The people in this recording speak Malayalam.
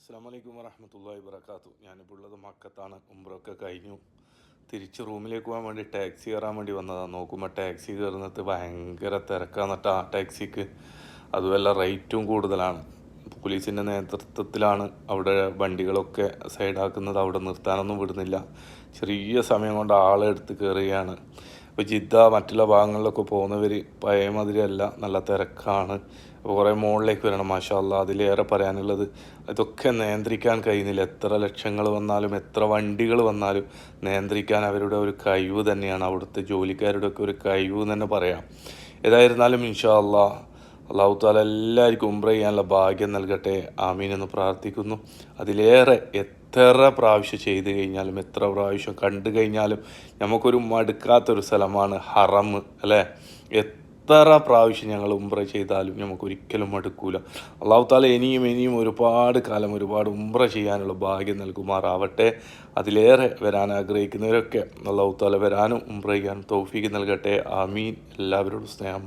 അസ്സലാമു അലൈക്കും വറഹ്മത്തുള്ളാഹി വബറകാതുഹു. ഞാനിപ്പോൾ ഉള്ളത് മക്കത്താണ്. ഉംറയൊക്കെ കഴിഞ്ഞു തിരിച്ച് റൂമിലേക്ക് പോകാൻ വേണ്ടി ടാക്സി കയറാൻ വേണ്ടി വന്നതാണ്. നോക്കുമ്പോൾ ടാക്സി കയറുന്നത് ഭയങ്കര തിരക്കാന്നിട്ട് ആ ടാക്സിക്ക് അതുമല്ല റേറ്റും കൂടുതലാണ്. പോലീസിൻ്റെ നേതൃത്വത്തിലാണ് അവിടെ വണ്ടികളൊക്കെ സൈഡാക്കുന്നത്. അവിടെ നിർത്താനൊന്നും വിടുന്നില്ല. ചെറിയ സമയം കൊണ്ട് ആളെ എടുത്ത് കയറുകയാണ്. ഇപ്പോൾ ജിദ്ദ മറ്റുള്ള ഭാഗങ്ങളിലൊക്കെ പോകുന്നവർ പഴയ മാതിരിയല്ല, നല്ല തിരക്കാണ്. കുറേ മുകളിലേക്ക് വരണം. മാഷാ അല്ലാ, അതിലേറെ പറയാനുള്ളത് ഇതൊക്കെ നിയന്ത്രിക്കാൻ കഴിയുന്നില്ല. എത്ര ലക്ഷങ്ങൾ വന്നാലും എത്ര വണ്ടികൾ വന്നാലും നിയന്ത്രിക്കാൻ അവരുടെ ഒരു കഴിവ് തന്നെയാണ്, അവിടുത്തെ ജോലിക്കാരുടെ ഒക്കെ ഒരു കഴിവ് എന്ന് തന്നെ പറയാം. ഏതായിരുന്നാലും ഇൻഷാ അല്ലാ, അള്ളാഹു താല എല്ലാവർക്കും ഉംറ ചെയ്യാനുള്ള ഭാഗ്യം നൽകട്ടെ, ആമീൻ എന്ന് പ്രാർത്ഥിക്കുന്നു. അതിലേറെ എത്ര പ്രാവശ്യം ചെയ്ത് കഴിഞ്ഞാലും എത്ര പ്രാവശ്യം കണ്ടു കഴിഞ്ഞാലും നമുക്കൊരു മടുക്കാത്തൊരു സ്ഥലമാണ് ഹറം അല്ലേ. എത്ര പ്രാവശ്യം ഞങ്ങൾ ഉംറ ചെയ്താലും നമുക്കൊരിക്കലും മടുക്കൂല. അള്ളാഹു താല ഇനിയും ഒരുപാട് കാലം ഒരുപാട് ഉംറ ചെയ്യാനുള്ള ഭാഗ്യം നൽകുമാറാവട്ടെ. അതിലേറെ വരാൻ ആഗ്രഹിക്കുന്നവരൊക്കെ അള്ളാഹു താല വരാനും ഉംറ ചെയ്യാനും തൗഫീഖ് നൽകട്ടെ, ആമീൻ. എല്ലാവരോടും സ്നേഹം.